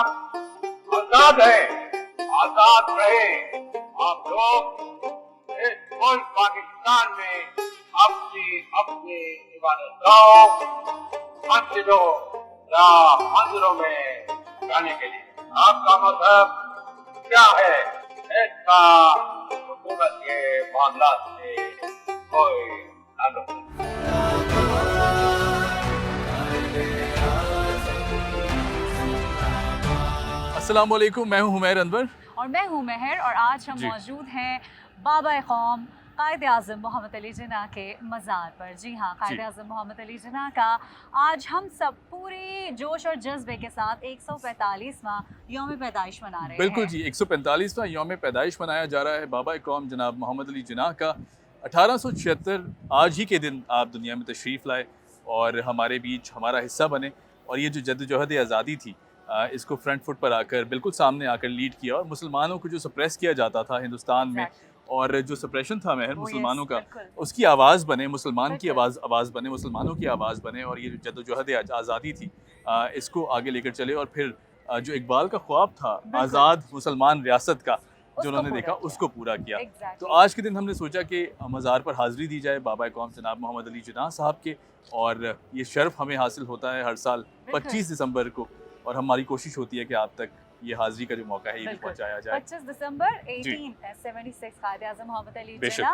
आजाद है, आजाद रहे। आप लोग इस मुल्क पाकिस्तान में अपनी अपनी इबादतगाहों, मस्जिदों या मंदिरों में जाने के लिए आपका मजहब क्या है, इसका हुकूमत के मामलात से कोई ताल्लुक नहीं। अस्सलाम वालेकुम, मैं हूं हुमैर अनवर और मैं हूं महर और आज हम जी। मौजूद हैं बाबा कौम कायद आज़म मोहम्मद अली जिन्ना के मज़ार पर। जी हाँ, कायद आज़म मोहम्मद अली जिन्ना का आज हम सब पूरे जोश और जज्बे के साथ 145वां यौम पैदाइश मना रहे हैं। बिल्कुल जी, 145वां यौम पैदाइश मनाया जा रहा है बाबा कौम जनाब मोहम्मद अली जिन्ना का। 1876 आज ही के दिन आप दुनिया में तशरीफ़ लाए और हमारे बीच हमारा हिस्सा बने, और ये जो जद्दोजहद आज़ादी थी इसको फ्रंट फुट पर आकर बिल्कुल सामने आकर लीड किया, और मुसलमानों को जो सप्रेस किया जाता था हिंदुस्तान में, और जो सप्रेशन था महर मुसलमानों का, उसकी आवाज़ बने, मुसलमान की आवाज़ बने, मुसलमानों की आवाज़ बने, और ये जो जद्दोजहद आज़ादी थी इसको आगे लेकर चले। और फिर जो इकबाल का ख्वाब था आज़ाद मुसलमान रियासत का, जो उन्होंने देखा उसको पूरा किया। तो आज के दिन हमने सोचा कि मज़ार पर हाज़िरी दी जाए बाबा कौम जनाब मोहम्मद अली जिन्ना साहब के, और ये शर्फ हमें हासिल होता है हर साल 25 दिसंबर को, और हमारी कोशिश होती है कि आप तक ये हाज़िरी का जो मौका है ये भी पहुंचाया जाए। 25 दिसंबर 1876 कायद आज़म मोहम्मद अली जिन्ना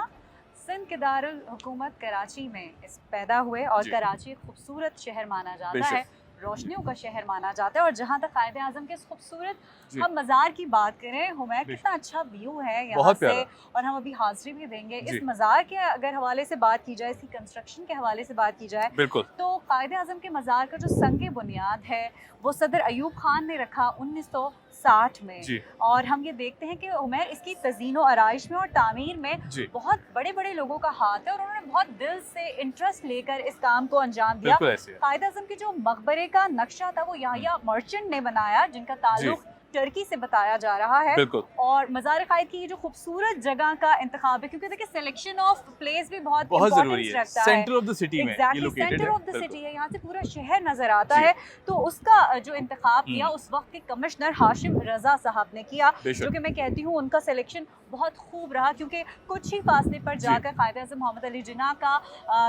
सिंध के दारुल हुकूमत कराची में पैदा हुए, और कराची एक खूबसूरत शहर माना जाता है, रोशनियों का शहर माना जाता है। और जहाँ तक कायद आज़म के इस खूबसूरत हम मज़ार की बात करें, हुमैर कितना अच्छा व्यू है यहाँ से, और हम अभी हाज़िरी भी देंगे। इस मज़ार के अगर हवाले से बात की जाए, इसकी कंस्ट्रक्शन के हवाले से बात की जाए, तो कायद आज़म के मज़ार का जो संग बुनियाद है वो सदर अयूब खान ने रखा 1960 में, और हम ये देखते हैं कि उमैर इसकी तज़ीन व आराइश में और तामीर में बहुत बड़े बड़े लोगों का हाथ है, और उन्होंने बहुत दिल से इंटरेस्ट लेकर इस काम को अंजाम दिया। कायद आज़म के जो मकबरे का नक्शा था वो याह्या मर्चेंट ने बनाया, जिनका ताल्लुक टर्की से बताया जा रहा है। और मज़ार कायद की ये जो खूबसूरत जगह का इंतखाब है, क्योंकि देखिए सिलेक्शन ऑफ प्लेस भी बहुत जरूरी है, रखता सेंटर ऑफ द सिटी में ये located centre of the city है, यहाँ से पूरा शहर नजर आता है। तो उसका जो इंतखाब किया उस वक्त के कमिश्नर हाशिम रजा साहब ने किया, जो कि मैं कहती हूँ उनका सिलेक्शन बहुत खूब रहा, क्योंकि कुछ ही फासले पर जाकर कायद आज़म मोहम्मद अली जिन्ना का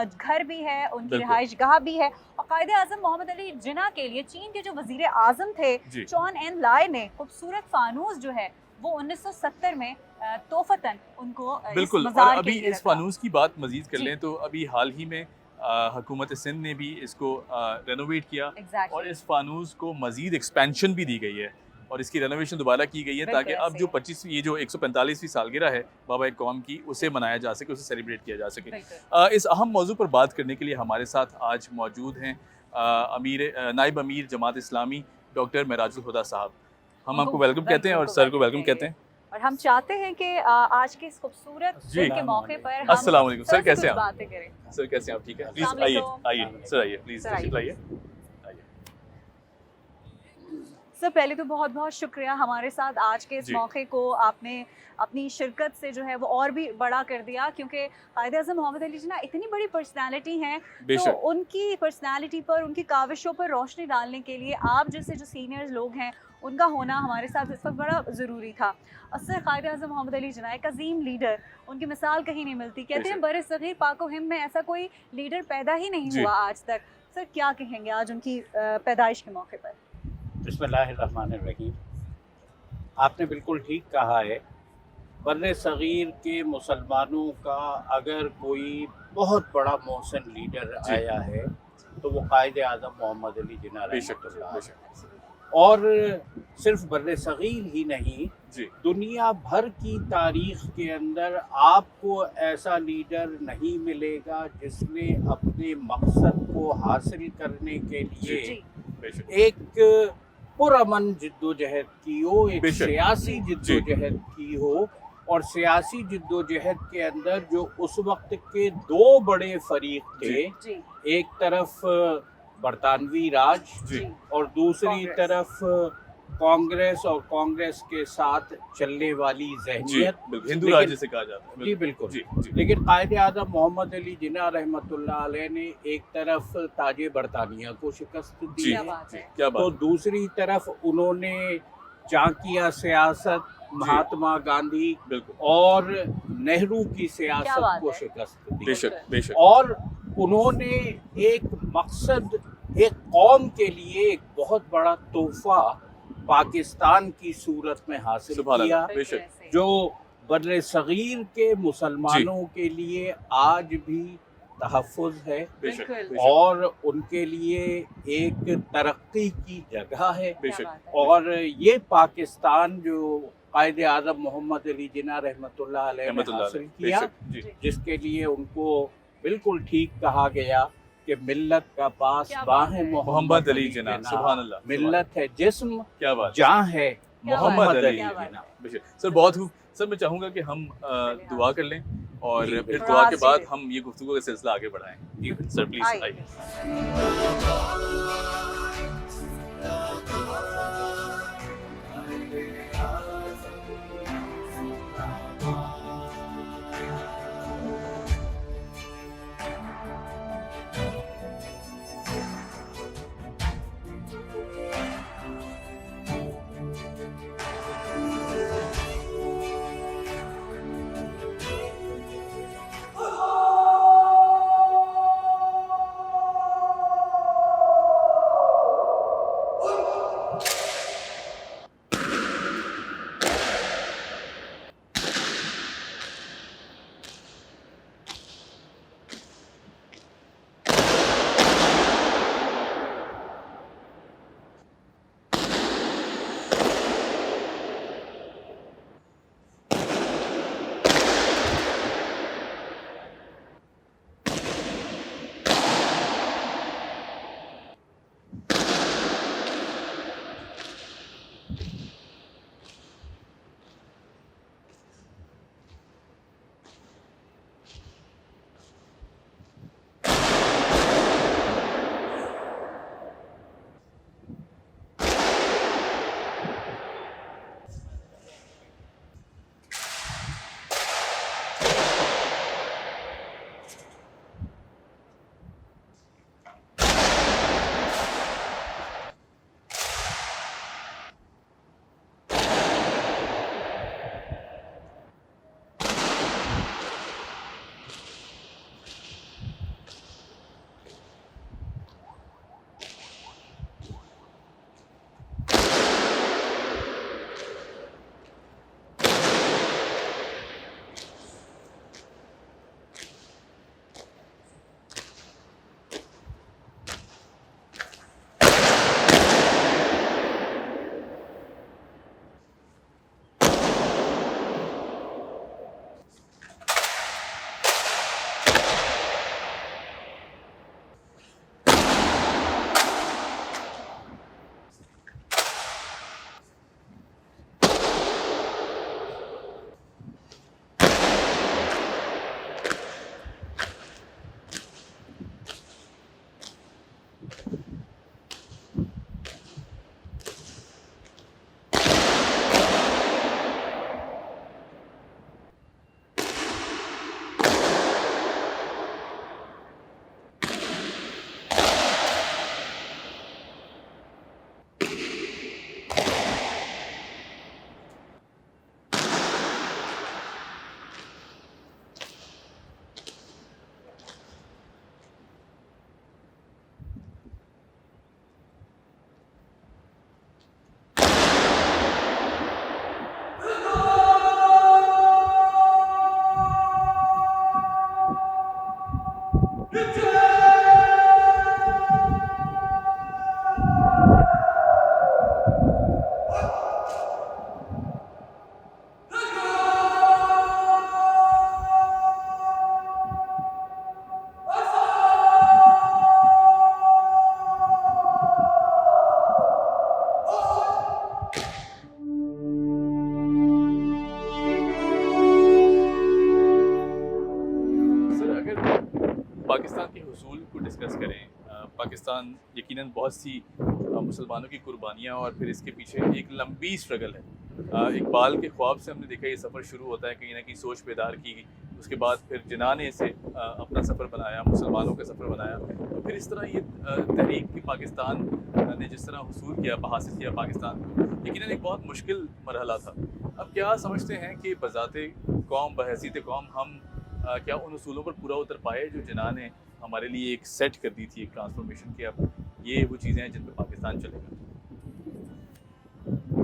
घर भी है, उनकी रिहाइश गाह भी है। और कायद आज़म मोहम्मद अली जिन्ना के लिए चीन के जो वजीर आज़म थे चौन एन लाई ने खूबसूरत फानूस जो है वो 1970 में तोहफतन उनको बिल्कुल। और अभी इस फानूस की बात मजीद कर लें तो अभी हाल ही में हुकूमत सिंध ने भी इसको रेनोवेट किया, और इस फानूस को मजीद एक्सपेंशन भी दी गई है, और इसकी रेनोवेशन दोबारा की गई है, ताकि अब जो 145वीं सालगिरह है बाबा कौम की, उसे मनाया जा सके, उसे सेलिब्रेट किया जा सके। इस अहम मौजू पर बात करने के लिए हमारे साथ आज मौजूद हैं नायब अमीर जमात इस्लामी डॉक्टर महराजुल हुदा साहब। हम आपको वेलकम कहते हैं और सर को वेलकम कहते हैं, और हम चाहते हैं कि आज के इस खूबसूरत दिन के मौके पर हम अस्सलाम वालेकुम सर, कैसे हैं आप? बातें करें। सर कैसे हैं आप? ठीक है, प्लीज आइए सर, आइए प्लीज तशरीफ लाइए। सर पहले तो बहुत बहुत शुक्रिया हमारे साथ आज के इस मौके को आपने अपनी शिरकत से जो है वो और भी बड़ा कर दिया, क्योंकि कायद आज़म मोहम्मद अली जिन्ना इतनी बड़ी पर्सनालिटी हैं, तो उनकी पर्सनालिटी पर, उनकी काविशों पर रोशनी डालने के लिए आप जैसे जो सीनियर्स लोग हैं उनका होना हमारे साथ इस वक्त बड़ा ज़रूरी था। असर कायद आज़म मोहम्मद अली जिन्ना एक अजीम लीडर, उनकी मिसाल कहीं नहीं मिलती। कहते हैं बरे सगीर पाक व हिंद में ऐसा कोई लीडर पैदा ही नहीं हुआ आज तक। सर क्या कहेंगे आज उनकी पैदाइश के मौके पर? बिस्मिल्लाहिर्रहमानिर्रहीम। आपने बिल्कुल ठीक कहा है, बर्रे सगीर के मुसलमानों का अगर कोई बहुत बड़ा मोहसिन लीडर आया है तो वो कायद आज़म मोहम्मद अली जिन्ना रहमतुल्लाह। और सिर्फ बर्रे सगीर ही नहीं, दुनिया भर की तारीख के अंदर आपको ऐसा लीडर नहीं मिलेगा जिसने अपने मकसद को हासिल करने के लिए एक पुरअमन जिद्दोजहद की हो, एक सियासी जिद्दोजहद की हो, और सियासी जिद्दोजहद के अंदर जो उस वक्त के दो बड़े फरीक थे, एक तरफ बरतानवी राज और दूसरी तरफ कांग्रेस और कांग्रेस के साथ चलने वाली जी जहनियत, बिल्कुल, हिंदू लेकिन- राज्य से कहा जाता है। जी बिल्कुल। जी जी लेकिन कायदे आज़म मोहम्मद अली जिन्ना रहमतुल्लाह अलैह ने एक तरफ ताज बरतानिया को शिकस्त दी जी क्या है, बात है। क्या तो बात दूसरी तरफ उन्होंने चाकिया सियासत, महात्मा गांधी बिल्कुल, और नेहरू की क्या सियासत बात को है। शिकस्त दी, बेशक बेशक, और उन्होंने एक मकसद, एक कौम के लिए एक बहुत बड़ा तोहफा पाकिस्तान की सूरत में हासिल सुभान किया, अल्लाह, बेशक ऐसे। जो बर्रे सगीर के मुसलमानों के लिए आज भी तहफ़्फ़ुज़ है बेशक बिल्कुल। बेशक और उनके लिए एक तरक्की की जगह है। क्या बेशक बात है। और ये पाकिस्तान जो कायदे आज़म मोहम्मद अली जिन्ना रहमतुल्लाह अलैह ने रहमतुल्लाह हासिल अलैह, किया, बेशक जी जिसके लिए उनको बिल्कुल ठीक कहा गया कि मिल्लत का पास क्या बात बाहें है। मोहम्मद अली जिन्ना, जिन्ना। सुभान अल्लाह, मिल्लत है जिस्म, क्या बात है। जहाँ है क्या मोहम्मद बात है, अली क्या बात जिन्ना। है। बेशक सर, बहुत खूब सर। मैं चाहूँगा कि हम दुआ कर लें और जी, फिर बिल्कुल। दुआ के हाजिर बाद है। हम ये गुफ्तगू का सिलसिला आगे बढ़ाएं। जी, बिल्कुल। सर प्लीज आइए। आइए। पाकिस्तान के हुसूल को डिस्कस करें, पाकिस्तान यकीनन बहुत सी مسلمانوں کی قربانیاں اور پھر اس کے پیچھے ایک لمبی اسٹرگل ہے. اقبال کے خواب سے ہم نے دیکھا یہ سفر شروع ہوتا ہے کہیں نہ کہیں سوچ بیدار کی, اس کے بعد پھر جناح نے اسے اپنا سفر بنایا, مسلمانوں کا سفر بنایا, تو پھر اس طرح یہ تحریک کی پاکستان نے جس طرح حصول کیا, حاصل کیا پاکستان کو, یقیناً ایک بہت مشکل مرحلہ تھا. اب کیا سمجھتے ہیں کہ بذات قوم, بحیثیت قوم, ہم کیا ان اصولوں پر پورا اتر پائے جو جناح نے ہمارے لیے ایک سیٹ کر دی تھی, ایک ٹرانسفارمیشن کی؟ اب یہ وہ چیزیں ہیں جن پہ پاکستان چلے گا.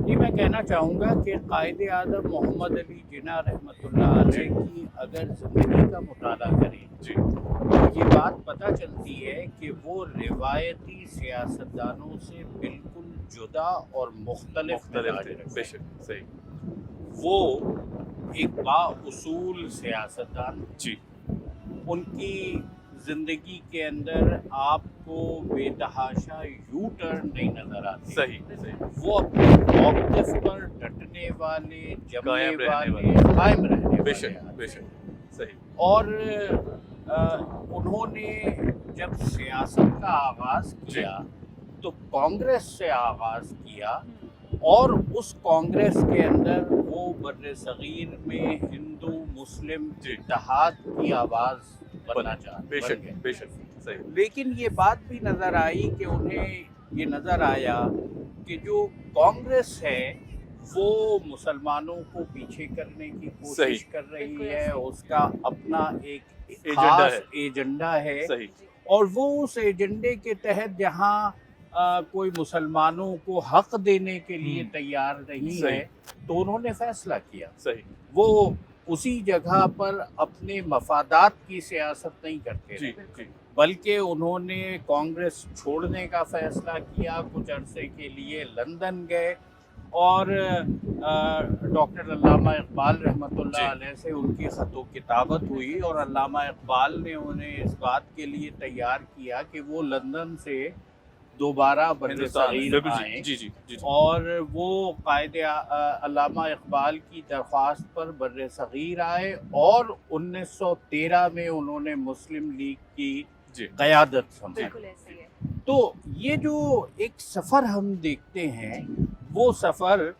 جی میں کہنا چاہوں گا کہ قائد اعظم محمد علی جناح رحمۃ اللہ علیہ کی اگر زندگی کا مطالعہ کریں جی تو یہ بات پتہ چلتی ہے کہ وہ روایتی سیاستدانوں سے بالکل جدا اور مختلف مزاج رکھتے بے شک, صحیح, وہ ایک با اصول سیاستدان. جی ان کی زندگی کے اندر آپ کو بے تحاشا یو ٹرن نہیں نظر آتے. صحیح صحیح, وہ اپنے موقف پر ڈٹنے والے, جمنے قائم رہنے والے, قائم رہنے بے والے شک آدمی. بے شک, صحیح, اور انہوں نے جب سیاست کا آغاز کیا تو کانگریس سے آغاز کیا, اور اس کانگریس کے اندر وہ بر صغیر میں ہندو مسلم اتحاد کی آواز بننا چاہتے. بے شک بے شک, صحیح, لیکن یہ بات بھی نظر آئی کہ انہیں یہ نظر آیا کہ جو کانگریس ہے وہ مسلمانوں کو پیچھے کرنے کی کوشش کر رہی ہے, اس کا اپنا ایک خاص ایجنڈا ہے, صحیح, اور وہ اس ایجنڈے کے تحت جہاں کوئی مسلمانوں کو حق دینے کے لیے تیار نہیں ہے تو انہوں نے فیصلہ کیا. صحیح, وہ اسی جگہ پر اپنے مفادات کی سیاست نہیں کرتے جی جی, بلکہ انہوں نے کانگریس چھوڑنے کا فیصلہ کیا, کچھ عرصے کے لیے لندن گئے, اور ڈاکٹر علامہ اقبال رحمۃ اللہ علیہ سے ان کی خط و کتابت ہوئی, اور علامہ اقبال نے انہیں اس بات کے لیے تیار کیا کہ وہ لندن سے دوبارہ بر صغیر آئیں, اور وہ قائد علامہ اقبال کی درخواست پر بر صغیر آئے, اور 1913 میں انہوں نے مسلم لیگ کی قیادت سنبھالی. تو یہ جو ایک سفر ہم دیکھتے ہیں, وہ سفر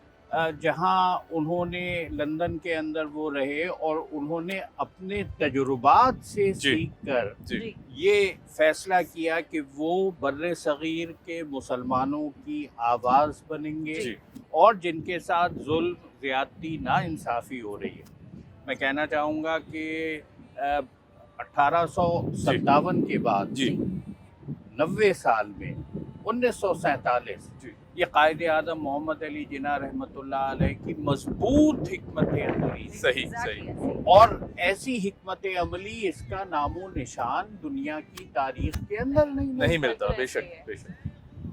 جہاں انہوں نے لندن کے اندر وہ رہے اور انہوں نے اپنے تجربات سے سیکھ کر یہ فیصلہ کیا کہ وہ بر صغیر کے مسلمانوں کی آواز بنیں گے, اور جن کے ساتھ ظلم, زیادتی, ناانصافی ہو رہی ہے. میں کہنا چاہوں گا کہ 1857 کے بعد 90 سال میں 1947 یہ قائد اعظم محمد علی جناح رحمۃ اللہ علیہ کی مضبوط حکمت عملی, صحیح صحیح, اور ایسی حکمت عملی اس کا نام و نشان دنیا کی تاریخ کے اندر نہیں ملتا. بے شک بے شک.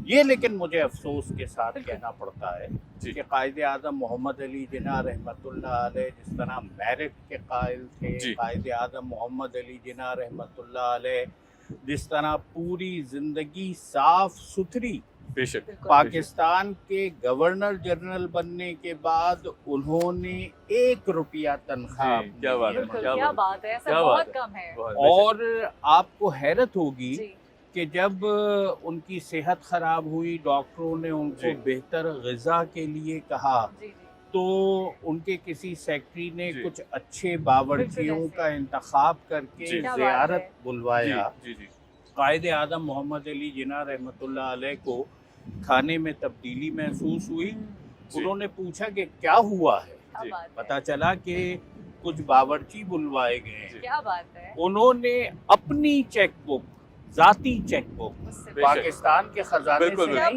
یہ لیکن مجھے افسوس کے ساتھ کہنا پڑتا ہے کہ قائد اعظم محمد علی جناح رحمۃ اللہ علیہ جس طرح میرٹ کے قائل تھے, قائد اعظم محمد علی جناح رحمۃ اللہ علیہ جس طرح پوری زندگی صاف ستھری, بے شک, پاکستان کے گورنر جنرل بننے کے بعد انہوں نے 1 روپیہ تنخواہ, کیا بات ہے, بہت کم ہے. اور آپ کو حیرت ہوگی کہ جب ان کی صحت خراب ہوئی, ڈاکٹروں نے ان کو بہتر غذا کے لیے کہا, تو ان کے کسی سیکٹری نے کچھ اچھے باورچیوں کا انتخاب کر کے زیارت بلوایا. قائد اعظم محمد علی جناح رحمۃ اللہ علیہ کو کھانے میں تبدیلی محسوس ہوئی. انہوں نے پوچھا کہ کیا ہوا ہے, پتہ چلا کہ کچھ باورچی بلوائے گئے ہیں. کیا بات ہے. انہوں نے اپنی چیک بک, ذاتی چیک بک, پاکستان کے خزانے سے نہیں,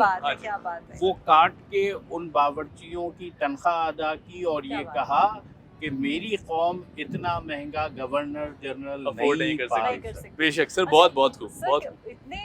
وہ کاٹ کے ان باورچیوں کی تنخواہ ادا کی, اور یہ کہا کہ میری قوم اتنا مہنگا گورنر جنرل نہیں کر سکتی. بے شک سر, بہت بہت خوب, بہت اتنے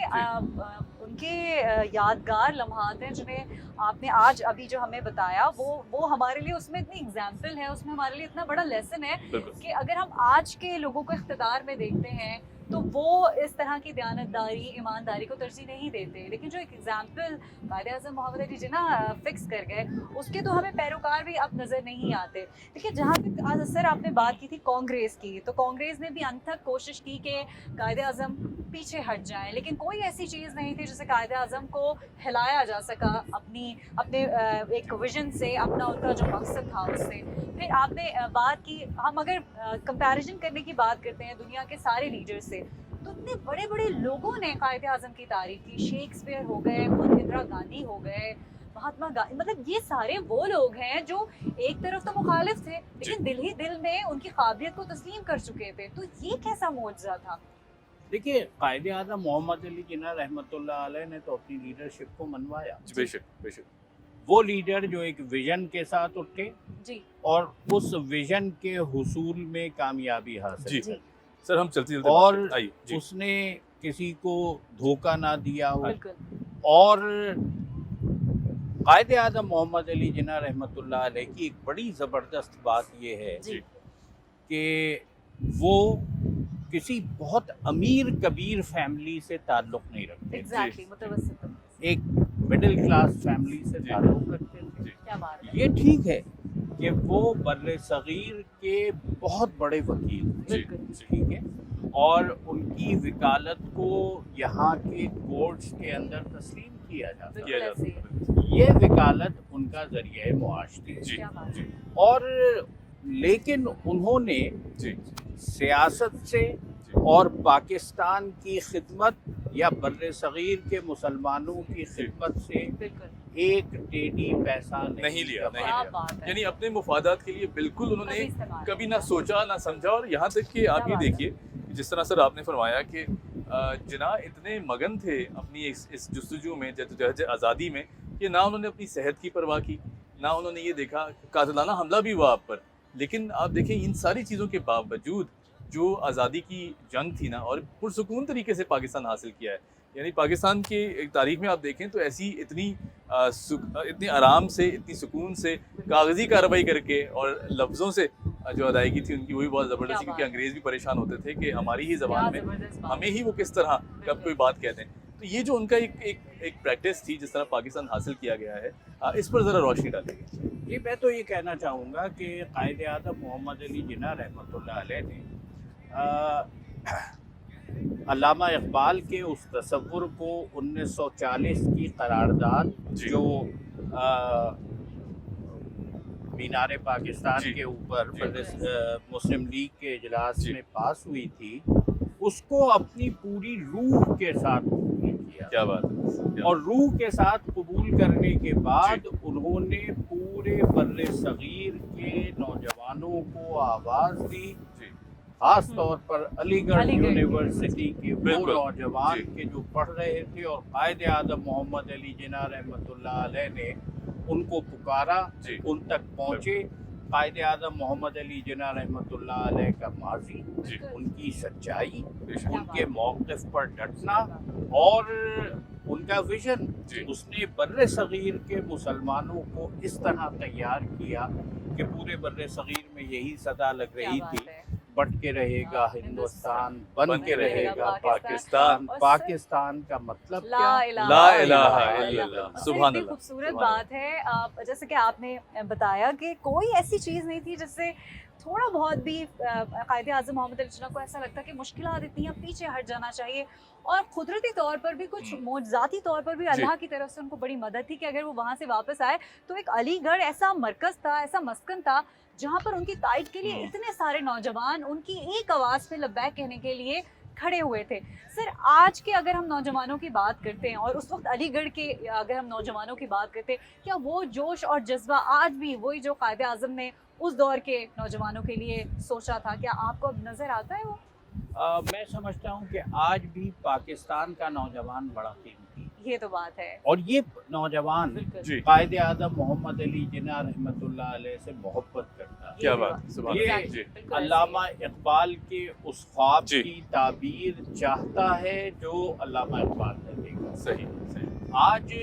ان کے یادگار لمحات ہیں جنہیں آپ نے آج ابھی جو ہمیں بتایا, وہ ہمارے لیے اس میں اتنی اگزامپل ہے, اس میں ہمارے لیے اتنا بڑا لیسن ہے کہ اگر ہم آج کے لوگوں کو اقتدار میں دیکھتے ہیں تو وہ اس طرح کی دیانتداری, ایمانداری کو ترجیح نہیں دیتے, لیکن جو ایک ایگزامپل قائد اعظم محمد علی جناح فکس کر گئے اس کے تو ہمیں پیروکار بھی اب نظر نہیں آتے. دیکھیے جہاں تک آج سر آپ نے بات کی تھی کانگریس کی, تو کانگریس نے بھی انت تک کوشش کی کہ قائد اعظم پیچھے ہٹ جائیں، لیکن کوئی ایسی چیز نہیں تھی جسے قائد اعظم کو ہلایا جا سکا اپنے ایک ویژن سے، اپنا ان کا جو مقصد تھا اس سے۔ پھر آپ نے بات کی، ہم اگر کمپیریزن کرنے کی بات کرتے ہیں دنیا کے سارے لیڈر سے، تو اتنے بڑے بڑے لوگوں نے قائد اعظم کی تعریف کی، شیکسپیئر ہو گئے، خود اندرا گاندھی ہو گئے، مہاتما گاندھی، مطلب یہ سارے وہ لوگ ہیں جو ایک طرف تو مخالف تھے لیکن دل ہی دل میں ان کی قابلیت کو تسلیم کر چکے تھے، تو یہ کیسا معجزہ تھا؟ دیکھیے، قائد اعظم محمد علی جناح رحمۃ اللہ علیہ نے تو اپنی لیڈرشپ کو منوایا۔ بے شک بے شک، وہ لیڈر جو ایک ویژن کے ساتھ اٹھے جی اور اس ویژن کے حصول میں کامیابی حاصل جی کی، سر ہم چلتے اور آئیے جی اس نے کسی کو دھوکہ نہ دیا ہو۔ بالکل اور قائد اعظم محمد علی جناح رحمۃ اللہ علیہ کی ایک بڑی زبردست بات یہ ہے جی کہ وہ کسی بہت امیر کبیر فیملی سے تعلق نہیں رکھتے تھے، ایگزیکٹلی، متوسط ایک مڈل کلاس فیملی سے تعلق رکھتے تھے۔ کیا بات ہے، یہ ٹھیک ہے کہ وہ بر صغیر کے بہت بڑے وکیل تھے، بالکل ٹھیک ہے، اور ان کی وکالت کو یہاں کے کورٹس کے اندر تسلیم کیا جاتا ہے۔ بالکل ایسے ہی، یہ وکالت ان کا ذریعہ معاش تھی، جی کیا بات ہے، اور لیکن انہوں نے جی سیاست سے اور پاکستان کی خدمت یا بر صغیر کے مسلمانوں کی خدمت سے بالکل ایک ٹیڈی پیسہ نہیں لیا، نہیں کیا لیا، بات ہے، یعنی اپنے مفادات کے لیے بالکل انہوں کبھی نے استعمال کبھی نہیں نہ سوچا نہ سمجھا، اور یہاں تک کہ آپ یہ دیکھیے جس طرح سر آپ نے فرمایا کہ جناح اتنے مگن تھے اپنی اس جستجو میں، جدوجہد آزادی میں، کہ نہ انہوں نے اپنی صحت کی پرواہ کی، نہ انہوں نے یہ دیکھا، قاتلانہ حملہ بھی ہوا آپ پر، لیکن آپ دیکھیں ان ساری چیزوں کے باوجود جو آزادی کی جنگ تھی نا، اور پرسکون طریقے سے پاکستان حاصل کیا ہے، یعنی پاکستان کی ایک تاریخ میں آپ دیکھیں تو ایسی اتنی آرام سے، اتنی سکون سے، کاغذی کارروائی کر کے اور لفظوں سے جو ادائیگی تھی ان کی، وہی بہت زبردست تھی، کیونکہ انگریز بھی پریشان ہوتے تھے کہ ہماری ہی زبان میں ہمیں ہی وہ کس طرح کب کوئی بات کہتے ہیں۔ تو یہ جو ان کا ایک پریکٹس تھی جس طرح پاکستان حاصل کیا گیا ہے، اس پر ذرا روشنی ڈالیں گے۔ جی، میں تو یہ کہنا چاہوں گا کہ قائد اعظم محمد علی جناح رحمۃ اللہ علیہ نے علامہ اقبال کے اس تصور کو 1940 کی قرارداد جو مینار پاکستان کے اوپر مسلم لیگ کے اجلاس میں پاس ہوئی تھی، اس کو اپنی پوری روح کے ساتھ قبول کیا۔ کیا بات ہے، اور روح کے ساتھ قبول کرنے کے بعد انہوں نے پورے بر صغیر کے نوجوانوں کو آواز دی، خاص طور پر علی گڑھ یونیورسٹی کے وہ نوجوان کے جو پڑھ رہے تھے، اور قائد اعظم محمد علی جناح رحمۃ اللہ علیہ نے ان کو پکارا، ان تک پہنچے۔ قائد اعظم محمد علی جناح رحمۃ اللہ علیہ کا ماضی، ان کی سچائی، ان کے موقف پر ڈٹنا اور ان کا ویژن، اس نے بر صغیر کے مسلمانوں کو اس طرح تیار کیا کہ پورے بر صغیر میں یہی صدا لگ رہی تھی، بٹ کے رہے گا ہندوستان، بن کے رہے گا پاکستان، پاکستان کا مطلب لا الہ الا اللہ، سبحان اللہ۔ خوبصورت بات ہے، جیسے کہ آپ نے بتایا کہ کوئی ایسی چیز نہیں تھی جس سے تھوڑا بہت بھی قائد اعظم محمد علی جناح کو ایسا لگتا کہ مشکلات اتنی ہیں، پیچھے ہٹ جانا چاہیے، اور قدرتی طور پر بھی کچھ معجزاتی طور پر بھی اللہ کی طرف سے ان کو بڑی مدد تھی کہ اگر وہ وہاں سے واپس آئے تو ایک علی گڑھ ایسا مرکز تھا، ایسا مسکن تھا جہاں پر ان کی تائید کے لیے اتنے سارے نوجوان ان کی ایک آواز پہ لبیک کہنے کے لیے کھڑے ہوئے تھے۔ سر، آج کے اگر ہم نوجوانوں کی بات کرتے ہیں اور اس وقت علی گڑھ کے اگر ہم نوجوانوں کی بات کرتے ہیں، کیا وہ جوش اور جذبہ آج بھی وہی جو قائد اعظم نے اس دور کے نوجوانوں کے لیے سوچا تھا، کیا آپ کو اب نظر آتا ہے وہ؟ میں سمجھتا ہوں کہ آج بھی پاکستان کا نوجوان بڑا قیمتی، یہ تو بات ہے، اور یہ نوجوان قائد اعظم محمد علی جناح رحمۃ اللہ علیہ سے محبت کرتا ہے۔ کیا بات، سبحان اللہ۔ یہ علامہ اقبال کے اس خواب کی تعبیر چاہتا ہے جو علامہ اقبال نے دیکھا۔ صحیح۔ آج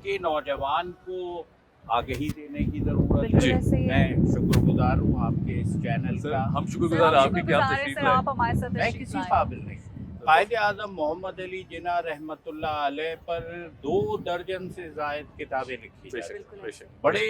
کے نوجوان کو آگہی دینے کی ضرورت ہے۔ میں شکر گزار ہوں آپ کے اس چینل کا، ہم شکر گزار آپ کے کہ آپ تشریف لائے۔ میں کسی قابل نہیں۔ قائد اعظم محمد علی جناح رحمۃ اللہ علیہ پر 2 درجن سے زائد کتابیں لکھی، بے شک۔ بڑے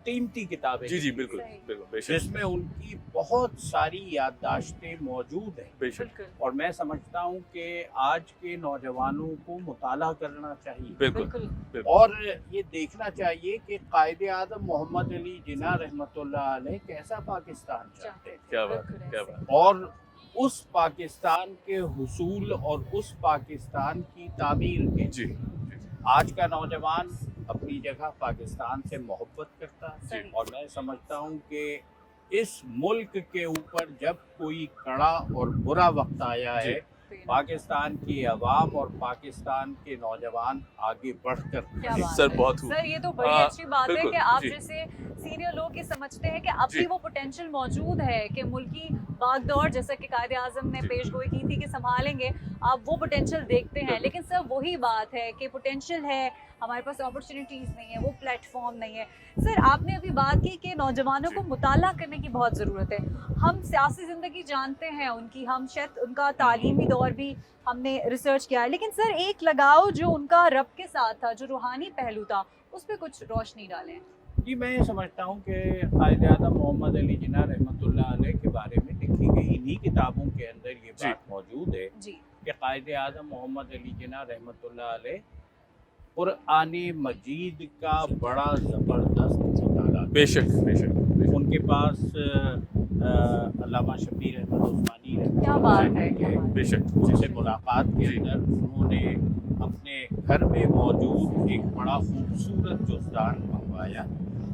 कीमती किताबें जी लिखी बिल्कुल गई, बिल्कुल बेशक जिसमें उनकी बहुत सारी याददाश्तें मौजूद हैं। बेशक बिल्कुल और मैं समझता हूँ कि आज के नौजवानों को मुताला करना चाहिए बिल्कुल बिल्कुल बिल्कुल और ये देखना चाहिए कि कायद आज़म मोहम्मद अली जिन्ना रहमतुल्लाह अलैह कैसा पाकिस्तान चाहते थे, क्या बात बिल्कुल क्या ऐसे। बात और उस पाकिस्तान के हुसूल और उस पाकिस्तान की तामीर के जी आज का नौजवान अपनी जगह पाकिस्तान से मोहब्बत करता है। सही। और मैं समझता हूँ कि इस मुल्क के ऊपर जब कोई कड़ा और बुरा वक्त आया जी। है, पाकिस्तान की आवाम और पाकिस्तान के नौजवान आगे बढ़कर क्या खड़े बात सर है। बहुत खूब। सर ये तो बड़ी हाँ, अच्छी बात है बिल्कुल, कि आप जी। जैसे सीनियर लोग ये समझते हैं कि अब जी। भी वो पोटेंशियल मौजूद है कि मुल्की बागडोर जैसा कि कायदे आज़म ने जी। पेशगोई की थी कि संभालेंगे, आप वो पोटेंशियल देखते हैं। बिल्कुल। लेकिन सर वही बात है कि पोटेंशियल है, हमारे पास अपॉर्चुनिटीज़ नहीं है, वो प्लेटफॉर्म नहीं है। सर आपने अभी बात की कि नौजवानों जी। को मुताला करने की बहुत ज़रूरत है। हम सियासी ज़िंदगी जानते हैं उनकी, हम शायद उनका तालीमी दौर भी हमने रिसर्च किया है, लेकिन सर एक लगाव जो उनका रब के साथ था, जो रूहानी पहलू था, उस पर कुछ रोशनी डालें। जी, मैं समझता हूँ कि कायद आज़म मोहम्मद अली जिन्ना रहमतुल्लाह अलैह के बारे में लिखी गई इन्हीं किताबों के अंदर ये जी। बात मौजूद है जी कि कायद आज़म मोहम्मद अली जिन्ना रहमतुल्लाह अलैह कुरान मजीद का बड़ा ज़बरदस्त मुताला था। बेशक बेशक बेशक। उनके पास अल्लामा शबीर अहमद उस्मानी क्या बात है, क्या बात है। बेशक उनसे मुलाकात के जी। अंदर उन्होंने अपने घर में मौजूद एक बड़ा खूबसूरत जुज़दान मंगवाया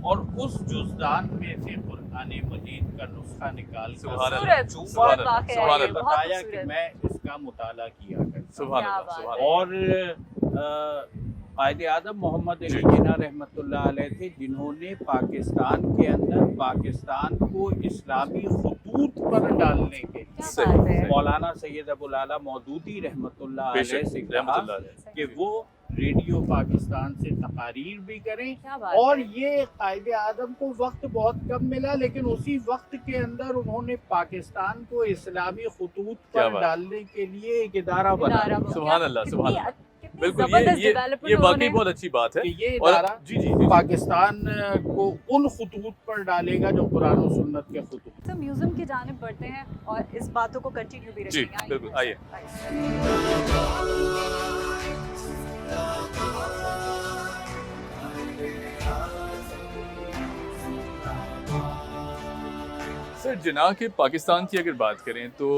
और उस जुज़दान में से कुरान मजीद का नुस्खा निकाल सुभान कर अल्लाह, खूबसूरत सुभान बहुत अल्लाह, वाक़या सुभान है ये, अल्लाह। बहुत बताया कि खूबसूरत। मैं इसका मुताला किया करता हूँ। सुभान क्या अल्लाह बात सुभान है। अल्लाह। और कायद आज़म मोहम्मद अली जी। जिन्ना रहमतुल्लाह अलैह थे जिन्होंने पाकिस्तान के अंदर पाकिस्तान को इस्लामी खतूत पर डालने के क्या लिए बात है। मौलाना सैयद अबुल आला मौदूदी रहमतुल्लाह अलैह बेशक से कहा रहमतुल्लाह अलैह। कि वो रेडियो पाकिस्तान से तकारीर भी करें। क्या बात और है। ये कायद आज़म को वक्त बहुत कम मिला, लेकिन उसी वक्त के अंदर उन्होंने पाकिस्तान को इस्लामी खतूत क्या पर बात। डालने के लिए एक इदारा बना इदारा दिया। सुभान अल्लाह, सुभान कितनी- अल्लाह। कितनी बिल्कुल जबरदस्त ये डेवलपमेंट वाकई उन्होंने- बहुत अच्छी बात है। कि ये और इदारा जी जी जी पाकिस्तान को उन खतूत पर डालेगा जो कुरान और सुन्नत के खतूत। तो म्यूजियम की जानिब बढ़ते हैं और इस बातों को कंटिन्यू भी जी, रखेंगे। बिल्कुल, आइए। सर जिना के पाकिस्तान की अगर बात करें तो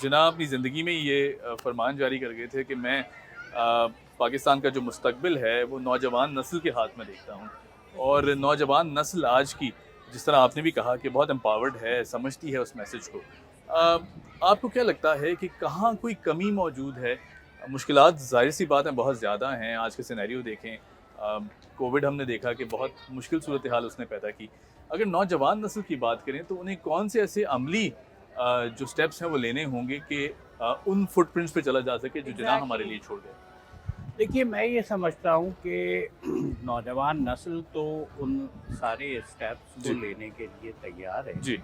जिना अपनी ज़िंदगी में ये फरमान जारी कर गए थे कि मैं पाकिस्तान का जो मुस्तकबिल है वो नौजवान नस्ल के हाथ में देखता हूँ। और नौजवान नस्ल आज की जिस तरह आपने भी कहा कि बहुत एम्पावर्ड है, समझती है उस मैसेज को। आपको क्या लगता है कि कहाँ कोई कमी मौजूद है? मुश्किलात ज़ाहिर सी बात है बहुत ज़्यादा हैं। आज के सिनेरियो देखें, कोविड हमने देखा कि बहुत मुश्किल सूरत हाल उसने पैदा की। अगर नौजवान नस्ल की बात करें तो उन्हें कौन से ऐसे अमली जो स्टेप्स हैं वो लेने होंगे कि उन फुटप्रिंट्स पे चला जा सके जो जिना हमारे लिए छोड़ गए? देखिए, मैं ये समझता हूँ कि नौजवान नस्ल तो उन सारे स्टेप्स जी। को लेने के लिए तैयार है। जी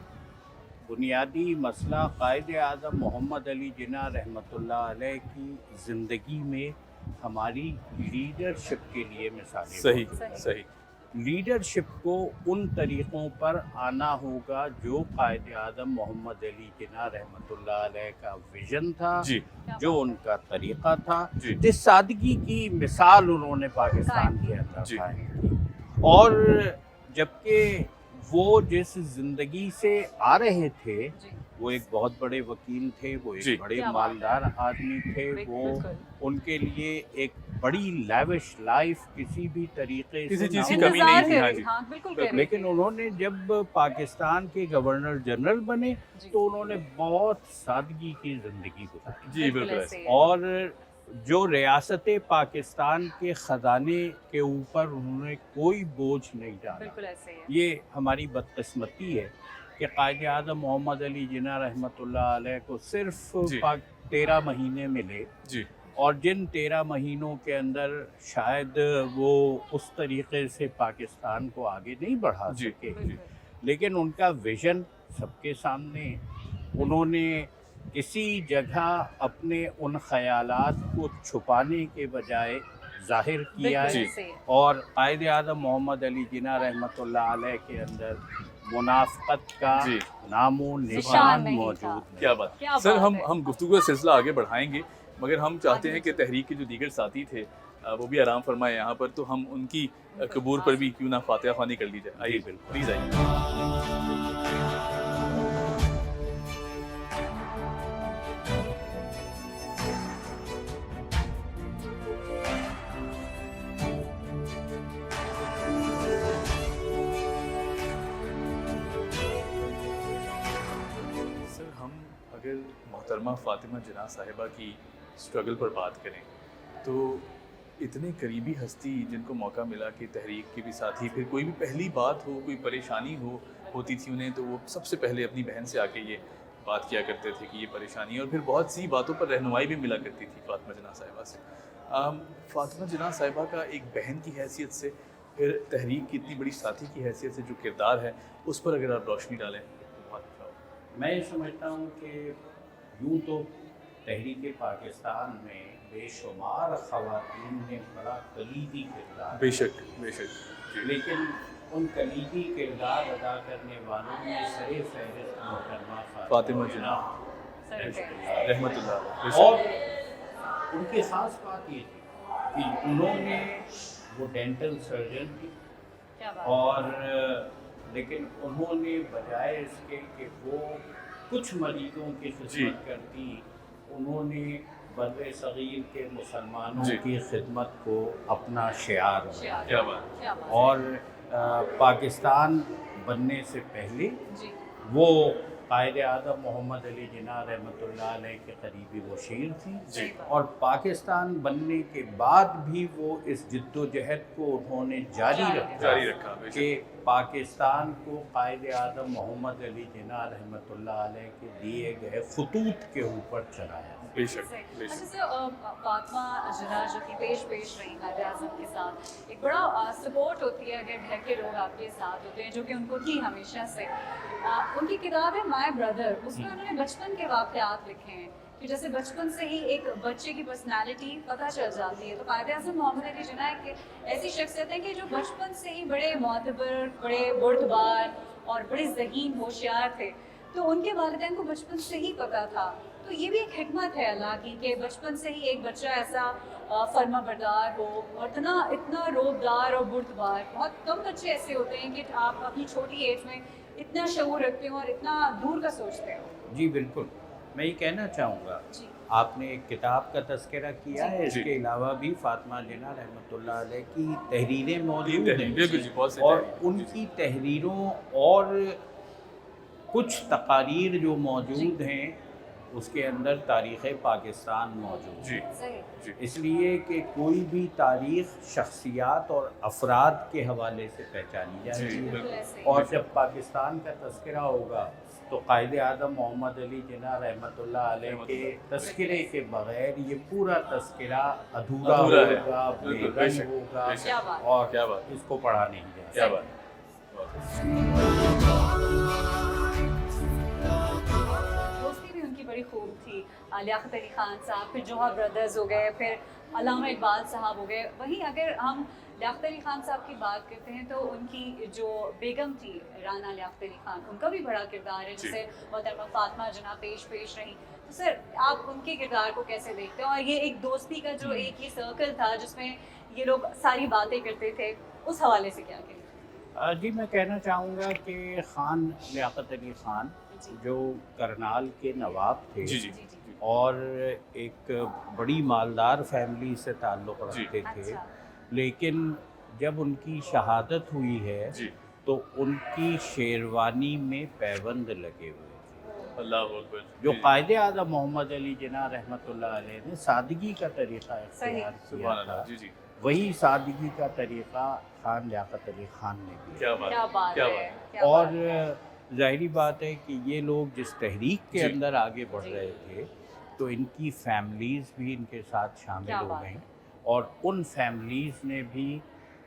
बुनियादी मसला कायद आज़म मोहम्मद अली जिन्ना रहमतुल्लाह अलैह की ज़िंदगी में हमारी लीडरशिप के लिए मिसालें सही सही। सही लीडरशिप को उन तरीक़ों पर आना होगा जो कायद आज़म मोहम्मद अली जिन्ना रहमतुल्लाह अलैह का विज़न था, जी जो उनका तरीक़ा था, जी जिस सादगी की मिसाल उन्होंने पाकिस्तान कायम के अंदर जी। कायम की। और जबकि वो जिस ज़िंदगी से आ रहे थे, जी वो एक बहुत बड़े वकील थे, वो जी। एक बड़े क्या बात है। मालदार आदमी थे, वो बिल्कुल। उनके लिए एक बड़ी लैविश लाइफ किसी भी तरीके किसी से चीज़ की ना कमी इंतजार नहीं थी। कर हाँ रही- जी हाँ, बिल्कुल कह रही लेकिन थी। उन्होंने जब पाकिस्तान के गवर्नर जनरल बने जी। तो उन्होंने बहुत सादगी की ज़िंदगी गुजारी। जी बिल्कुल ऐसे ऐसे। ही है। और जो रियासत पाकिस्तान के ख़जाने के ऊपर उन्होंने कोई बोझ नहीं डाला। बिल्कुल ऐसे ही है। ये हमारी बदकिस्मती है कि कायद आज़म मोहम्मद अली जिन्ना रहमतुल्लाह अलैह को सिर्फ जी। 13 महीने मिले, जी और जिन 13 महीनों के अंदर शायद वो उस तरीक़े से पाकिस्तान को आगे नहीं बढ़ा जी। सके, बिल्कुल। लेकिन उनका विज़न सबके सामने है। उन्होंने किसी जगह अपने उन ख़यालात को छुपाने के बजाय ظاہر کیا ہے بالکل صحیح۔ اور قائد اعظم محمد علی جناح رحمۃ اللہ علیہ کے اندر منافقت کا جی۔ نام و نشان نشان نہیں موجود تھا۔ ہے۔ کیا بات کیا سر، بات ہے۔ ہم گفتگو کا سلسلہ آگے بڑھائیں گے، مگر ہم چاہتے ہیں کہ تحریک کے جو دیگر ساتھی تھے وہ بھی آرام فرمائے یہاں پر، تو ہم ان کی قبور پر بھی کیوں نہ فاتحہ خوانی کر لی جائے. آئیے بالکل. پلیز آئیے. سر ہم اگر محترمہ فاطمہ جناح صاحبہ کی اسٹرگل پر بات کریں تو اتنے قریبی ہستی جن کو موقع ملا کہ تحریک کے بھی ساتھی، پھر کوئی بھی پہلی بات ہو، کوئی پریشانی ہوتی تھی انہیں، تو وہ سب سے پہلے اپنی بہن سے آ کے یہ بات کیا کرتے تھے کہ یہ پریشانی ہے، اور پھر بہت سی باتوں پر رہنمائی بھی ملا کرتی تھی فاطمہ جناح صاحبہ سے. فاطمہ جناح صاحبہ کا ایک بہن کی حیثیت سے، پھر تحریک کی اتنی بڑی ساتھی کی حیثیت سے جو کردار ہے اس پر اگر آپ روشنی ڈالیں تو بہت اچھا ہوگا. میں سمجھتا ہوں کہ یوں تو تحریک پاکستان میں بے شمار خواتین نے بڑا کلیدی کردار، بے شک بے شک، لیکن ان کلیدی کردار ادا کرنے والوں میں سر فہرست محترمہ فاطمہ جناح رحمۃ اللہ علیہ. اور ان کی خاص بات یہ تھی کہ انہوں نے، وہ ڈینٹل سرجن تھی، اور لیکن انہوں نے بجائے اس کے کہ وہ کچھ مریضوں کی خدمت کرتی، انہوں نے بر صغیر کے مسلمانوں کی خدمت کو اپنا شعار بنایا. کیا بات. اور پاکستان بننے سے پہلے وہ قائد اعظم محمد علی جناح رحمۃ اللہ علیہ کے قریبی مشیر تھیں، اور پاکستان بننے کے بعد بھی وہ اس جد و جہد کو انہوں نے جاری رکھا کہ پاکستان کو قائد اعظم محمد علی جناح رحمۃ اللہ علیہ کے دیے گئے خطوط کے اوپر چلایا. بے شک بے اچھا شک. سر، فاطمہ جناح جو کہ پیش رہی قائد اعظم کے ساتھ، ایک بڑا سپورٹ ہوتی ہے اگر گھر کے لوگ آپ کے ساتھ ہوتے ہیں، جو کہ ان کو تھی ہمیشہ سے. ان کی کتاب ہے مائی بردر، اس میں انہوں نے بچپن کے واقعات لکھے ہیں کہ جیسے بچپن سے ہی ایک بچے کی پرسنالٹی پتہ چل جاتی ہے. تو قائد اعظم محمد علی جناح ایک ایسی شخصیت ہے کہ جو بچپن سے ہی بڑے معتبر، بڑے بردبار اور بڑے ذہین ہوشیار تھے. تو ان کے والدین کو بچپن سے ہی پتہ تھا. تو یہ بھی ایک حکمت ہے اللہ کی کہ بچپن سے ہی ایک بچہ ایسا فرما بردار ہو، اور اتنا روبدار اور بردبار. بہت کم بچے ایسے ہوتے ہیں کہ آپ اپنی چھوٹی ایج میں اتنا شعور رکھتے ہو اور اتنا دور کا سوچتے ہو. جی بالکل. میں یہ کہنا چاہوں گا، آپ نے ایک کتاب کا تذکرہ کیا ہے، اس کے علاوہ بھی فاطمہ جناح رحمۃ اللہ علیہ کی تحریریں موجود ہیں، اور ان کی تحریروں اور کچھ تقاریر جو موجود ہیں اس کے اندر تاریخ پاکستان موجود ہے. اس لیے کہ کوئی بھی تاریخ شخصیات اور افراد کے حوالے سے پہچانی جاتی ہے، اور جب پاکستان کا تذکرہ ہوگا تو قائد اعظم محمد علی جناح رحمۃ اللہ علیہ کے تذکرے کے بغیر یہ پورا تذکرہ ادھورا ہوگا، بے رنگ ہوگا، اور اس کو پڑھا نہیں جائے گا. دوستی بھی ان کی بڑی خوب تھی. لیاقت علی خان صاحب، پھر جوہر بردرز ہو گئے، پھر علامہ اقبال صاحب ہو گئے. وہیں اگر ہم لیاقت علی خان صاحب کی بات کرتے ہیں تو ان کی جو بیگم تھی رانا لیاقت علی خان، ان کا بھی بڑا کردار ہے جسے محترمہ فاطمہ جناح پیش رہی. تو سر آپ ان کے کردار کو کیسے دیکھتے ہیں، اور یہ ایک دوستی کا جو ایک یہ سرکل تھا جس میں یہ لوگ ساری باتیں کرتے تھے، اس حوالے سے کیا کہیں؟ جی میں کہنا چاہوں گا کہ خان لیاقت علی خان جو کرنال کے نواب تھے اور ایک بڑی مالدار فیملی سے تعلق رکھتے تھے، لیکن جب ان کی شہادت ہوئی ہے تو ان کی شیروانی میں پیوند لگے ہوئے تھے. اللہ اکبر. جو قائد اعظم محمد علی جناح رحمۃ اللہ علیہ نے سادگی کا طریقہ اختیار کیا تھا، وہی سادگی کا طریقہ خان لیاقت علی خان نے بھی. کیا بات ہے. اور ظاہری بات ہے کہ یہ لوگ جس تحریک کے اندر آگے بڑھ رہے تھے تو ان کی فیملیز بھی ان کے ساتھ شامل ہو گئیں، اور ان فیملیز نے بھی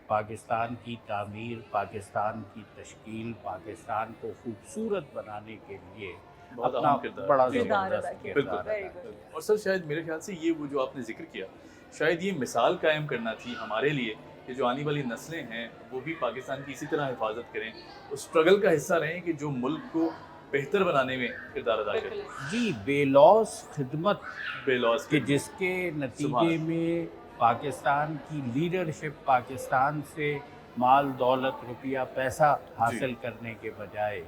پاکستان کی تعمیر، پاکستان کی تشکیل، پاکستان کو خوبصورت بنانے کے لیے اپنا بڑا زبردست کردار ادا کیا. اور سر شاید میرے خیال سے یہ وہ جو آپ نے ذکر کیا شاید یہ مثال قائم کرنا تھی ہمارے لیے کہ جو آنے والی نسلیں ہیں وہ بھی پاکستان کی اسی طرح حفاظت کریں، اس اسٹرگل کا حصہ رہیں کہ جو ملک کو بہتر بنانے میں کردار ادا کریں. جی، بے لوث خدمت بے لوث کہ جس کے نتیجے میں پاکستان کی لیڈرشپ پاکستان سے مال دولت روپیہ پیسہ حاصل کرنے کے بجائے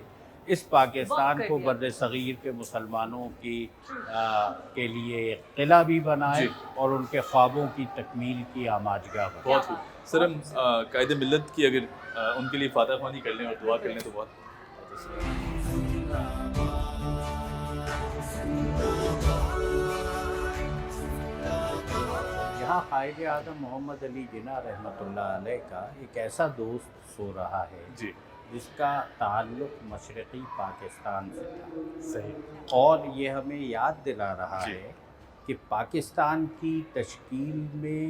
اس پاکستان کو بر صغیر کے مسلمانوں کے لیے ایک قلعہ بھی بنائے اور ان کے خوابوں کی تکمیل کی آماجگاہ بنائے. بہت خوب سر. ہم قائد ملت کی اگر ان کے لیے فاتح خوانی کر لیں اور دعا کر لیں تو بہت. یہاں قائد اعظم محمد علی جناح رحمۃ اللہ علیہ کا ایک ایسا دوست سو رہا ہے جی جس کا تعلق مشرقی پاکستان سے تھا. صحیح. اور یہ ہمیں یاد دلا رہا جی. ہے کہ پاکستان کی تشکیل میں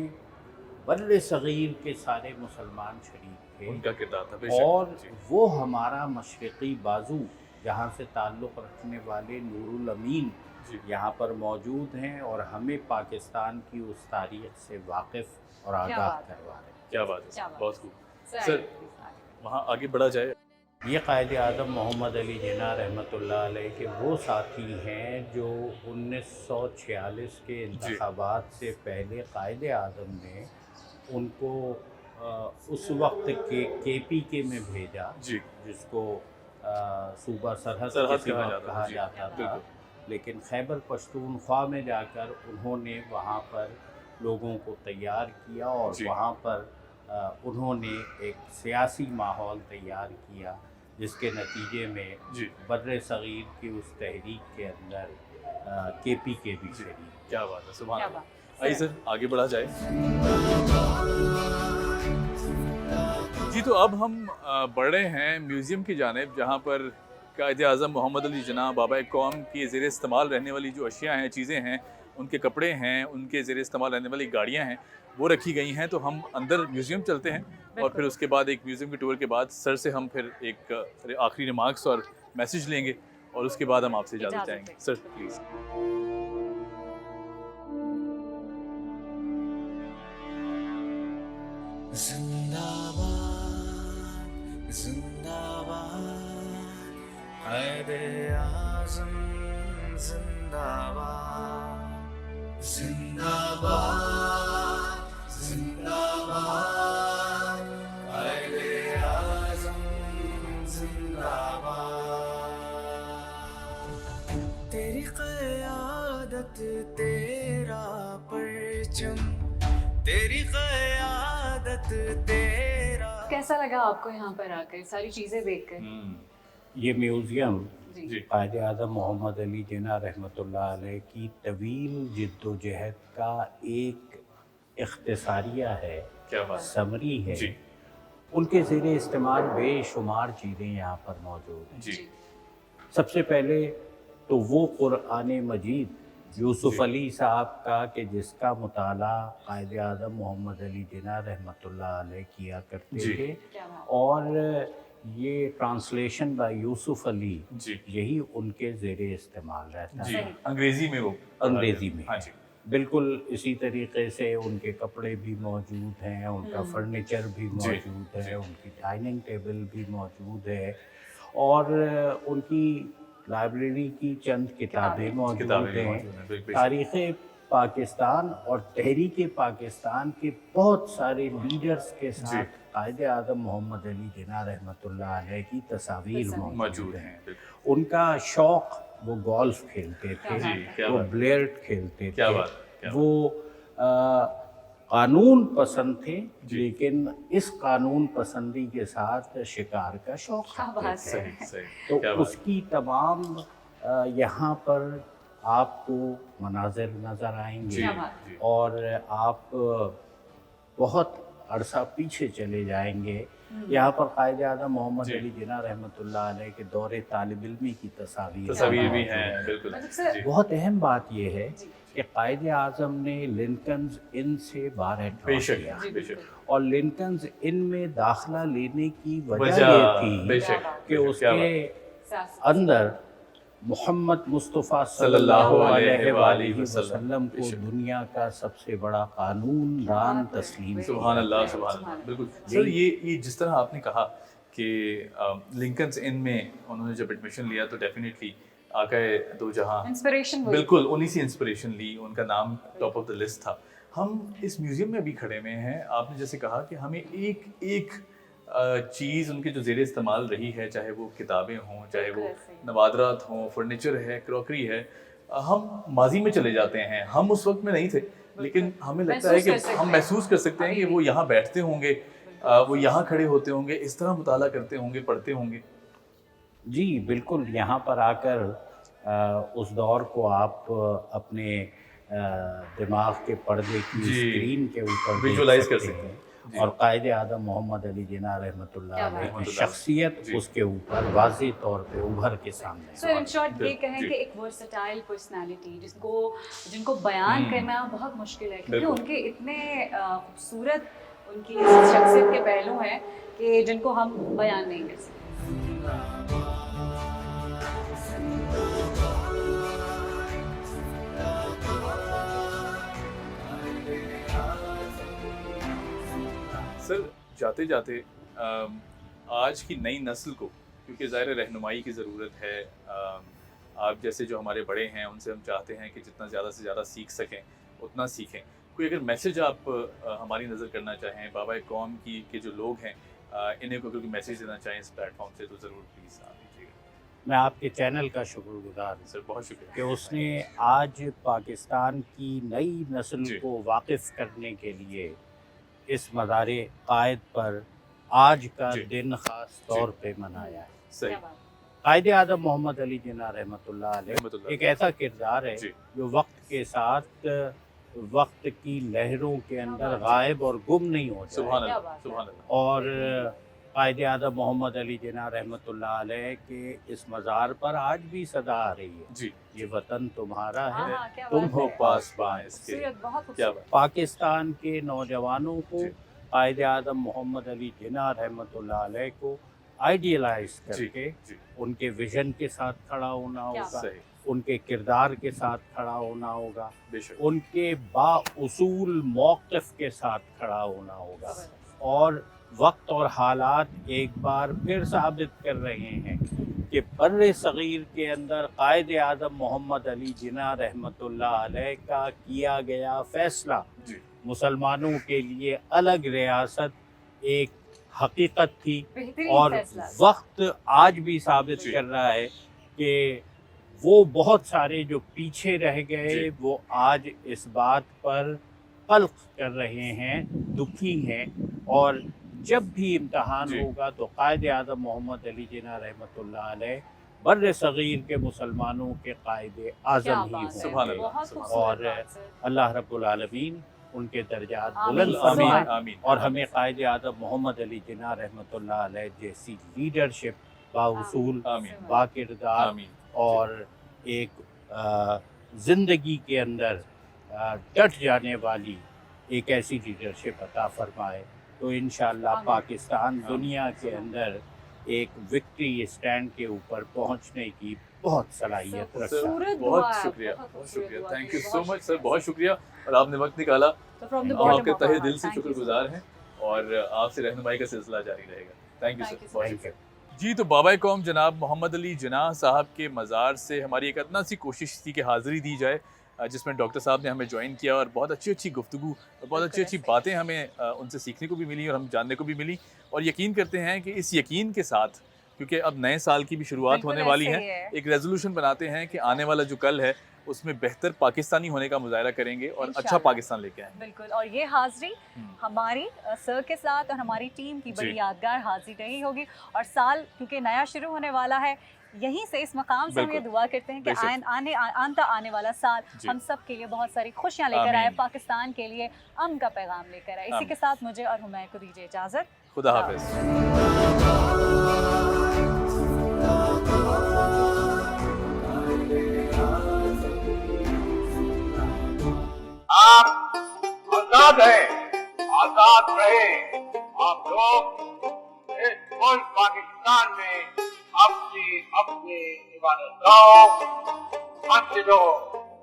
بر صغیر کے سارے مسلمان شریک تھے ان کا کردار تھا اور وہ ہمارا مشرقی بازو جہاں سے تعلق رکھنے والے نور الامین یہاں پر موجود ہیں اور ہمیں پاکستان کی اس تاریخ سے واقف اور آگاہ کروا رہے ہیں. کیا بات ہے. بہت خوب سر. وہاں آگے بڑھا جائے. یہ قائد اعظم محمد علی جناح رحمۃ اللہ علیہ کے وہ ساتھی ہیں جو 1946 کے انتخابات سے پہلے قائد اعظم نے ان کو اس وقت کے پی کے میں بھیجا جس کو صوبہ سرحد کہا جاتا تھا، لیکن خیبر پختونخوا میں جا کر انہوں نے وہاں پر لوگوں کو تیار کیا اور وہاں پر انہوں نے ایک سیاسی ماحول تیار کیا جس کے نتیجے میں بر صغیر کی اس تحریک کے اندر کے پی کے بھی شریک. کیا بات ہے. سبحان اللہ. آئیے سر آگے بڑھا جائے. جی تو اب ہم بڑھ رہے ہیں میوزیم کی جانب جہاں پر قائد اعظم محمد علی جناح بابا قوم کی زیر استعمال رہنے والی جو اشیاء ہیں، چیزیں ہیں، ان کے کپڑے ہیں، ان کے زیر استعمال رہنے والی گاڑیاں ہیں وہ رکھی گئی ہیں. تو ہم اندر میوزیم چلتے ہیں اور پھر اس کے بعد ایک میوزیم کے ٹور کے بعد سر سے ہم پھر ایک آخری ریمارکس اور میسج لیں گے اور اس کے بعد ہم آپ سے اجازت چاہیں گے. Sir please. زندہ باد زندہ باد قائد اعظم زندہ باد زندہ باد زندہ باد قائد اعظم زندہ باد. تیری قیادت تیرا پرچم تیری قیادت تیرا. کیسا لگا آپ کو یہاں پر آ کر ساری چیزیں دیکھ کر؟ یہ میوزیم قائد اعظم محمد علی جناح رحمۃ اللہ علیہ کی طویل جد و جہد کا ایک اختصاریہ ہے، سمری ہے. ان کے زیر استعمال بے شمار چیزیں یہاں پر موجود ہیں. سب سے پہلے تو وہ قرآن مجید یوسف علی صاحب کا کہ جس کا مطالعہ قائد اعظم محمد علی جناح رحمۃ اللہ علیہ کیا کرتے تھے اور یہ ٹرانسلیشن بائی یوسف علی یہی ان کے زیر استعمال رہتا ہے. انگریزی میں وہ انگریزی میں بالکل اسی طریقے سے ان کے کپڑے بھی موجود ہیں، ان کا فرنیچر بھی موجود ہے، ان کی ڈائننگ ٹیبل بھی موجود ہے اور ان کی لائبریری کی چند کتابیں موجود ہیں. تاریخ پاکستان اور تحریک پاکستان کے بہت سارے لیڈرز کے ساتھ قائد اعظم محمد علی جناح رحمۃ اللہ علیہ کی تصاویر موجود ہیں. ان کا شوق، وہ گولف کھیلتے تھے، وہ بلیئرڈ کھیلتے تھے، وہ قانون پسند تھے لیکن اس قانون پسندی کے ساتھ شکار کا شوق رکھتے تھے. تو اس کی تمام یہاں پر آپ کو مناظر نظر آئیں گے اور آپ بہت عرصہ پیچھے چلے جائیں گے. یہاں پر قائد اعظم محمد علی جناح رحمۃ اللہ علیہ کے دور طالب علمی کی تصاویر بھی ہیں. بالکل. بہت اہم بات یہ ہے کہ قائد اعظم نے لنکنز ان سے باہر کیا اور لنکنز ان میں داخلہ لینے کی وجہ یہ تھی کہ اس کے اندر मोहम्मद मुस्तफ़ा सल्लल्लाहु सल्लल्लाहु अलैहि अलैहि वसल्लम वसल्लम को बेशक। दुनिया का सबसे बड़ा कानून दान तस्लीम सुभान अल्लाह सुभान अल्लाह बिल्कुल सर ये जिस तरह आपने कहा कि लिंकन्स इन में उन्होंने जब एडमिशन लिया तो डेफिनेटली आकाए दो जहां इंस्पिरेशन बिल्कुल उन्हीं से इंस्पिरेशन ली, उनका नाम टॉप ऑफ द लिस्ट था। हम इस म्यूज़ियम में भी खड़े हुए हैं, आपने जैसे कहा कि हमें एक एक चीज़ उनके जो ज़ेर इस्तेमाल रही है, चाहे वो किताबें हों, चाहे वो नवादरात हों, फर्नीचर है, क्रॉकरी है, हम माजी में चले जाते हैं। हम उस वक्त में नहीं थे, लेकिन हमें लगता है कि हम महसूस कर सकते हैं कि वो यहाँ बैठते होंगे, वो यहाँ खड़े होते होंगे, इस तरह मुताला करते होंगे, पढ़ते होंगे। जी बिल्कुल, यहाँ पर आकर उस दौर को आप अपने दिमाग के पर्दे की जी, स्क्रीन के ऊपर विजुअलाइज कर देख सकते हैं। जी। और कायद आदम मोहम्मद अली जिन्ना रहमतुल्लाह अलैह की रहमतुल्लाह। शख्सियत जी। उसके ऊपर वाज़ेह तौर पे उभर के सामने सर इन शॉर्ट ये बिल्कुल, कहें जी। कि एक वर्सेटाइल पर्सनालिटी जिनको बयान करना बहुत मुश्किल है, क्योंकि बिल्कुल। उनके इतने खूबसूरत उनकी शख्सियत के पहलू हैं कि जिनको हम बयान नहीं कर सकते। सर जाते जाते आज की नई नस्ल को, क्योंकि ज़ाहिर रहनुमाई की ज़रूरत है, आप जैसे जो हमारे बड़े हैं उनसे हम चाहते हैं कि जितना ज़्यादा से ज़्यादा सीख सकें उतना सीखें। कोई अगर मैसेज आप हमारी नज़र करना चाहें, बाबा कौम की के जो लोग हैं इन्हें को अगर कोई मैसेज देना चाहें इस प्लेटफॉर्म से तो ज़रूर प्लीज़ आप दीजिएगा। मैं आपके चैनल का शुक्रगुजार हूँ सर बहुत शुक्रिया कि उसने आज पाकिस्तान की नई जी। नस्ल को वाकिफ़ करने के लिए इस मज़ार कायद पर आज का जी। दिन ख़ास तौर पे मनाया है। सही कायद आदम मोहम्मद अली जिन्ना रहमतुल्लाह अलैह रहमतुल्लाह एक ऐसा किरदार है जी। जो वक्त के साथ वक्त की लहरों के अंदर गायब और गुम नहीं हो सुभान जाए। अल्लाह सुभान अल्लाह। और कायद आदम मोहम्मद अली जिन्ना रहमतुल्लाह अलैह के इस मज़ार पर आज भी सदा आ रही है, जी ये वतन तुम्हारा है, हाँ, क्या तुम बात हो है। पासबान इसके। खूबसूरत, बहुत क्या खूबसूरत। बात पाकिस्तान के नौजवानों को जी। कायद आदम मोहम्मद अली जिन्ना रहमतुल्लाह अलैह को आइडियलाइज जी करके जी उनके विजन के साथ खड़ा होना क्या होगा, सही उनके किरदार के साथ खड़ा होना होगा, बेशक उनके बाउसूल मौक़िफ़ के साथ खड़ा होना होगा। और वक्त और हालात एक बार फिर साबित कर रहे हैं कि बर्रे सग़ीर के अंदर कायद आदम मोहम्मद अली जिन्ना रहमतुल्लाह अलैह का किया गया फ़ैसला जी मुसलमानों के लिए अलग रियासत एक हकीकत थी। बेहतरीन और फैसला। वक्त आज भी साबित जी। कर रहा है कि वो बहुत सारे जो पीछे रह गए जी। वो आज इस बात पर कल्क कर रहे हैं, दुखी हैं। और जब भी इम्तहान जी। होगा तो कायद आदम मोहम्मद अली जिन्ना रहमतुल्लाह अलैह बर्रे सग़ीर के मुसलमानों के कायद क्या आज़म ही बात है, सुभान होंगे। अल्लाह, बहुत सुभान खूबसूरत और बात, सर। अल्लाह रब्बुल आलमीन उनके दर्जात आमीन, बुलंद आमीन फरमाए आमीन और हमें कायद आदम मोहम्मद अली जिन्ना रहमतुल्लाह अलैह जैसी लीडरशिप बाउसूल, आमीन बाकिरदार आमीन और एक ज़िंदगी के अंदर डट जाने वाली एक ऐसी लीडरशिप अता फरमाए तो इंशाअल्लाह आमीन। पाकिस्तान दुनिया के अंदर एक विक्ट्री स्टैंड के ऊपर पहुंचने की बहुत सलाहियत रखता है। खूबसूरत दुआ बहुत है, शुक्रिया बहुत बहुत खूबसूरत शुक्रिया दुआ थैंक की, यू सो बहुत मच सर, बहुत शुक्रिया और आपने वक्त निकाला, So from the हम bottom आपके of our तहे heart, दिल से thank you so शुक्रगुजार much. हैं और आपसे रहनुमाई का सिलसिला जारी रहेगा। Thank you Thank you sir so बहुत much. शुक्रिया। जी तो बाबा कौम जनाब मोहम्मद अली जिन्ना साहब के मज़ार से हमारी एक अदना सी कोशिश थी कि हाज़िरी दी जाए, जिसमें डॉक्टर साहब ने हमें ज्वाइन किया और बहुत अच्छी गुफ्तगू और बहुत अच्छी बिल्कुल ऐसे। बातें हमें उनसे सीखने को भी मिली और हम जानने को भी मिली। और यकीन करते हैं कि इस यकीन के साथ, क्योंकि अब नए साल की भी शुरुआत बिल्कुल होने वाली ऐसे है, ही है। एक रेजोल्यूशन बनाते हैं कि आने वाला जो कल है उसमें बेहतर पाकिस्तानी होने का मुजाहरा करेंगे और अच्छा इंशाअल्लाह। पाकिस्तान लेके आएंगे। बिल्कुल, और ये हाजिरी हमारी सर के साथ और हमारी टीम की बड़ी जी। यादगार हाजिरी रही होगी। और साल क्योंकि नया शुरू होने वाला है, यहीं से इस मकाम से हम ये बिल्कुल। दुआ करते हैं कि बेशक। आने वाला साल जी। हम सब के लिए बहुत सारी खुशियां लेकर आए, आमीन। पाकिस्तान के लिए अमन का पैगाम लेकर आए। इसी आमीन। के साथ मुझे और हुमैर को दीजिए इजाज़त। खुदा हाफिज। आप आजाद हैं, आजाद रहे आप लोग इस मुल्क पाकिस्तान हिंदुस्तान में अपनी अपनी इबादत गाओ, मस्जिदों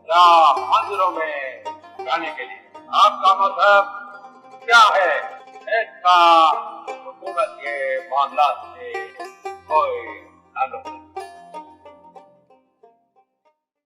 या मंदिरों में जाने के लिए। आपका मजहब क्या है, इसका हुकूमत के मामला से कोई ताल्लुक नहीं।